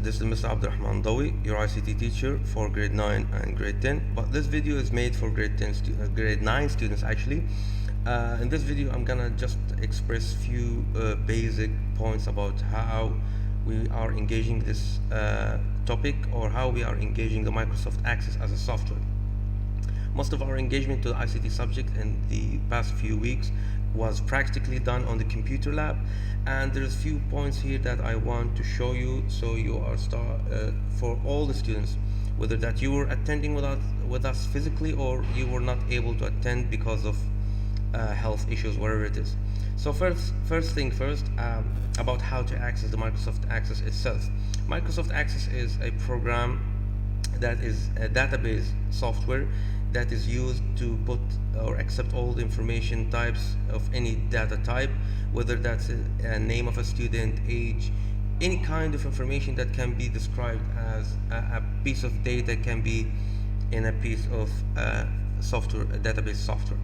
This is Mr. Abdurrahman Dawi, your ICT teacher for grade 9 and grade 10. But this video is made for grade 9 students actually. In this video, I'm gonna just express few basic points about how we are engaging this topic, or how we are engaging the Microsoft Access as a software. Most of our engagement to the ICT subject in the past few weeks was practically done on the computer lab, and there's few points here that I want to show you, so you are for all the students, whether that you were attending with us physically or you were not able to attend because of health issues, whatever it is. So first thing first, about how to access the Microsoft Access itself. Microsoft Access is a program that is a database software that is used to put or accept all the information types of any data type, whether that's a name of a student, age, any kind of information that can be described as a piece of data can be in a piece of software, a database software.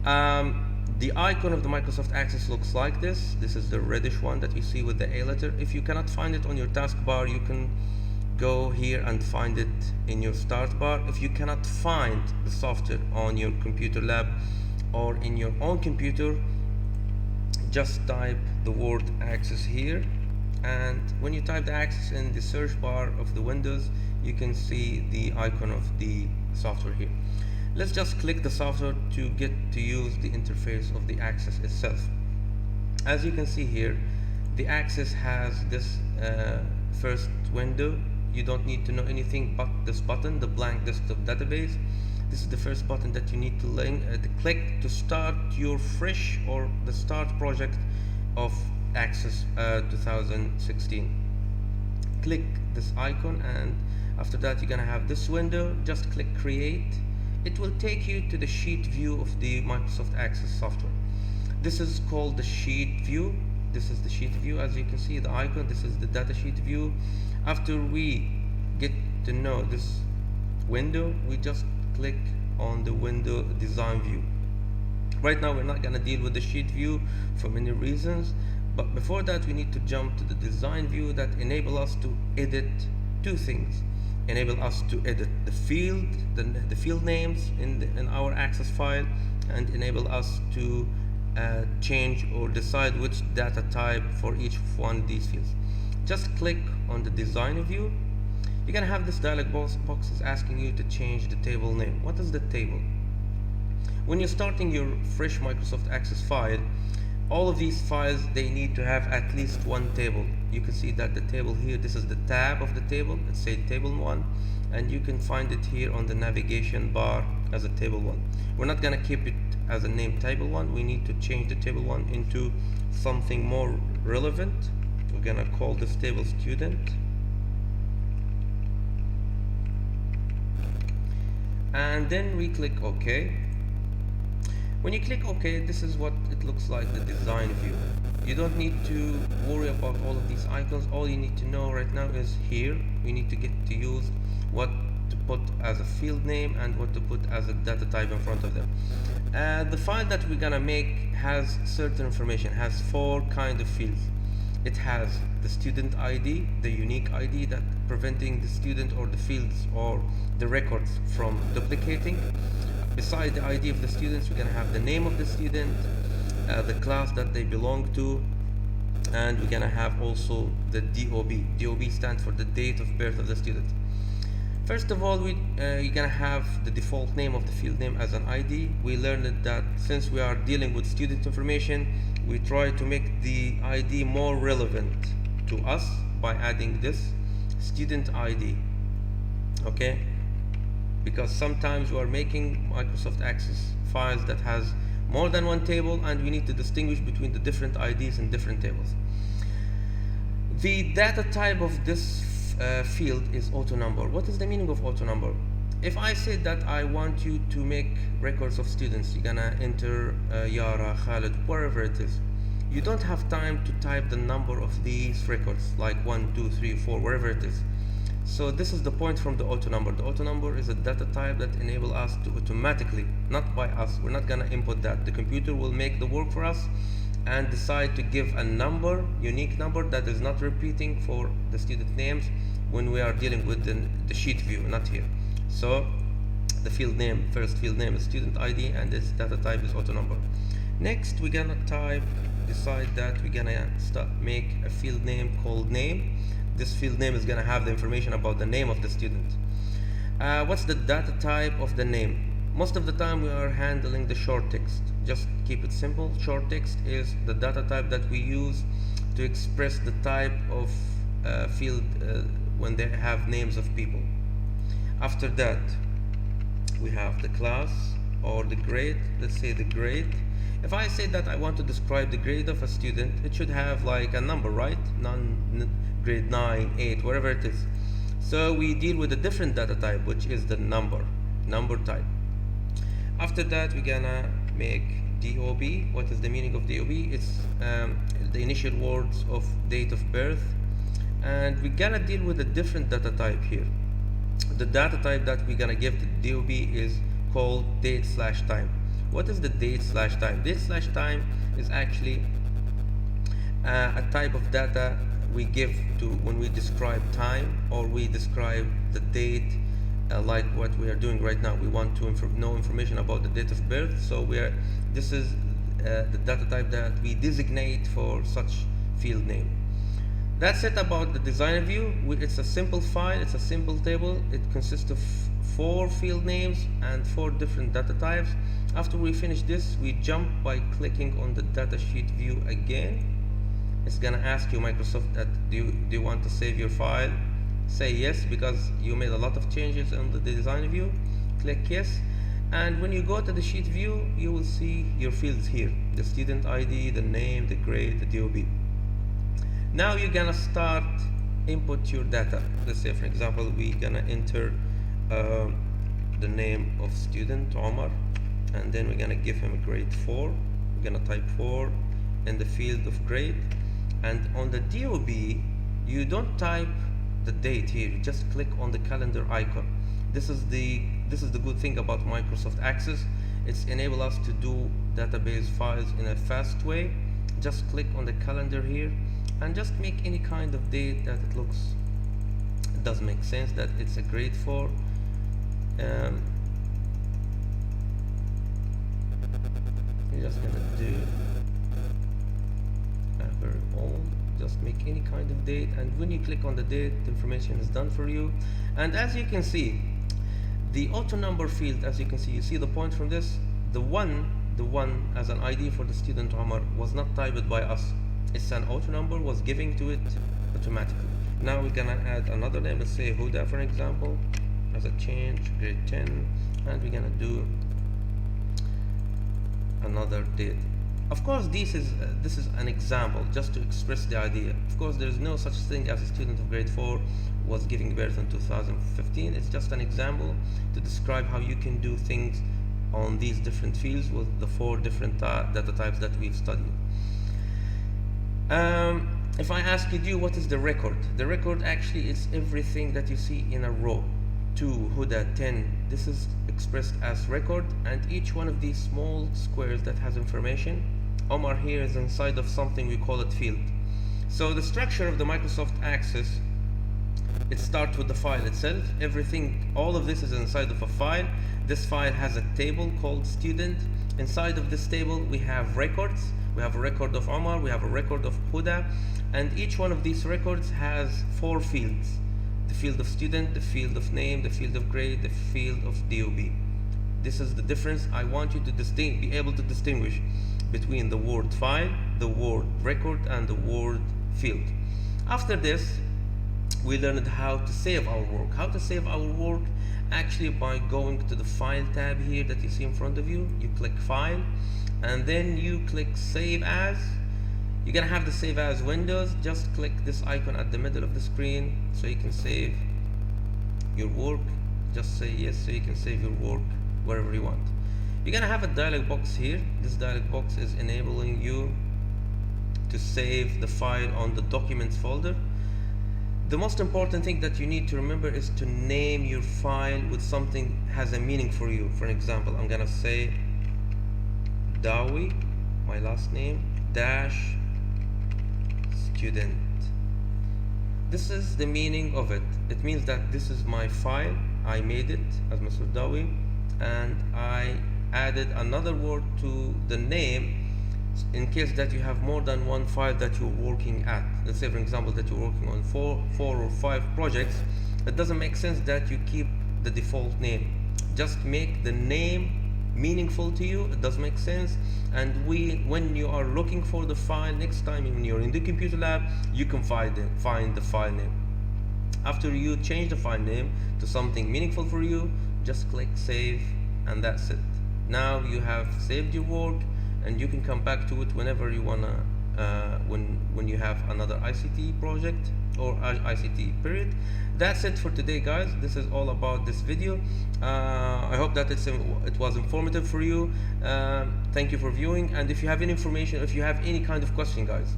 The icon of the Microsoft Access looks like this. This is the reddish one that you see with the A letter. If you cannot find it on your taskbar, you can go here and find it in your start bar. If you cannot find the software on your computer lab or in your own computer, just type the word Access here, and when you type the Access in the search bar of the Windows, you can see the icon of the software here. Let's just click the software to get to use the interface of the Access itself. As you can see here, the Access has this first window. You don't need to know anything but this button, the blank desktop database. This is the first button that you need to click to start your fresh or the start project of Access 2016. Click this icon, and after that you're gonna have this window. Just click create. It will take you to the sheet view of the Microsoft Access software. This is called the sheet view. This is the sheet view. As you can see, the icon, this is the Datasheet View. After we get to know this window, we just click on the window design view. Right now we're not going to deal with the sheet view for many reasons, but before that we need to jump to the design view that enable us to edit two things. Enable us to edit the field names in our Access file, and enable us to change or decide which data type for each one of these fields. Just click on the design view. You're gonna have this dialog box is asking you to change the table name. What is the table? When you're starting your fresh Microsoft Access file, all of these files, they need to have at least one table. You can see that the table here, this is the tab of the table. Let's say table 1, and you can find it here on the navigation bar as a table 1. We're not gonna keep it as a name table 1. We need to change the table 1 into something more relevant. We're gonna call this table student, and then we click OK. When you click OK, this is what it looks like, the design view. You don't need to worry about all of these icons. All you need to know right now is here we need to get to use what to put as a field name and what to put as a data type in front of them. The file that we're gonna make has certain information, has 4 kind of fields. It has the student ID, the unique ID that preventing the student or the fields or the records from duplicating. Beside the ID of the students, we're gonna have the name of the student, the class that they belong to, and we're gonna have also the DOB. DOB stands for the date of birth of the student. First of all, you're gonna have the default name of the field name as an ID. We learned that since we are dealing with student information, we try to make the ID more relevant to us by adding this student ID. Okay? Because sometimes we are making Microsoft Access files that has more than one table, and we need to distinguish between the different IDs in different tables. The data type of this field is auto number. What is the meaning of auto number? If I said that I want you to make records of students, you're gonna enter Yara, Khalid, wherever it is. You don't have time to type the number of these records, like 1, 2, 3, 4, wherever it is. So this is the point from the auto number. The auto number is a data type that enable us to automatically, not by us, we're not gonna input that. The computer will make the work for us and decide to give a number, unique number that is not repeating for the student names, when we are dealing with the sheet view, not here. So the field name, first field name is student ID, and this data type is auto number. Next, we're gonna decide that we're gonna make a field name called name. This field name is gonna have the information about the name of the student. What's the data type of the name? Most of the time we are handling the short text. Just keep it simple. Short text is the data type that we use to express the type of field when they have names of people. After that, we have the class or the grade. Let's say the grade. If I say that I want to describe the grade of a student, it should have like a number, right? Grade 9, 8, whatever it is. So we deal with a different data type, which is the number type. After that, we're gonna make DOB. What is the meaning of DOB? It's the initial words of date of birth, and we're gonna deal with a different data type here. The data type that we're gonna give the DOB is called date/time. What is the date/time? Date/time is actually a type of data we give to when we describe time, or we describe the date, like what we are doing right now. We want to know information about the date of birth, so this is the data type that we designate for such field name. That's it about the designer view. It's a simple file, it's a simple table. It consists of 4 field names and 4 different data types. After we finish this, we jump by clicking on the datasheet view again. It's gonna ask you, Microsoft, that do you want to save your file? Say yes, because you made a lot of changes on the design view. Click yes, and when you go to the sheet view, you will see your fields here: the student ID, the name, the grade, the DOB. Now you're gonna start input your data. Let's say, for example, we're gonna enter the name of student Omar, and then we're gonna give him a grade 4. We're gonna type 4 in the field of grade, and on the DOB you don't type the date here, you just click on the calendar icon. This is the good thing about Microsoft Access. It's enable us to do database files in a fast way. Just click on the calendar here and just make any kind of date that it does make sense, that it's a grade 4. You're just gonna do a very old, just make any kind of date, and when you click on the date, the information is done for you. And as you can see, the auto number field, as you can see, you see the point from this, the one as an ID for the student Omar was not typed by us. It's an auto number, was giving to it automatically. Now we're gonna add another name. Let's say Huda, for example, as a change, grade 10, and we're gonna do another date. Of course, this is an example just to express the idea. Of course, there is no such thing as a student of grade 4 was giving birth in 2015. It's just an example to describe how you can do things on these different fields with the 4 different data types that we've studied. If I ask you, what is the record? The record actually is everything that you see in a row. 2, Huda, 10. This is expressed as record, and each one of these small squares that has information, Omar here is inside of something, we call it field. So the structure of the Microsoft Access, it starts with the file itself. Everything, all of this is inside of a file. This file has a table called student. Inside of this table we have records. We have a record of Omar, we have a record of Huda, and each one of these records has 4 fields: the field of student, the field of name, the field of grade, the field of DOB. This is the difference. I want you to be able to distinguish between the word file, the word record, and the word field. After this, we learned how to save our work. How to save our work actually by going to the file tab here that you see in front of you. You click file, and then you click save as. You're gonna have the save as windows. Just click this icon at the middle of the screen so you can save your work. Just say yes so you can save your work wherever you want. You're gonna have a dialog box here. This dialog box is enabling you to save the file on the documents folder. The most important thing that you need to remember is to name your file with something has a meaning for you. For example, I'm gonna say Dawi, my last name, dash student. this is the meaning of it. It means that this is my file. I made it as Mr. Dawi, and I added another word to the name in case that you have more than one file that you're working at. Let's say, for example, that you're working on four or five projects. It doesn't make sense that you keep the default name. Just make the name meaningful to you. It does make sense. And when you are looking for the file next time when you're in the computer lab, you can find the file name. After you change the file name to something meaningful for you, just click save, and that's it. Now you have saved your work, and you can come back to it whenever you wanna, when you have another ICT project or ICT period. That's it for today, guys. This is all about this video. I hope that it was informative for you. Thank you for viewing, and if you have any information, if you have any kind of question, guys,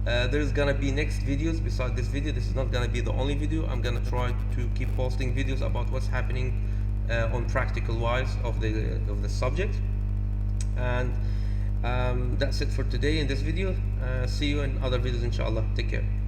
there's gonna be next videos beside this video. This is not gonna be the only video. I'm gonna try to keep posting videos about what's happening on practical wise of the subject. And that's it for today in this video. See you in other videos, inshallah. Take care.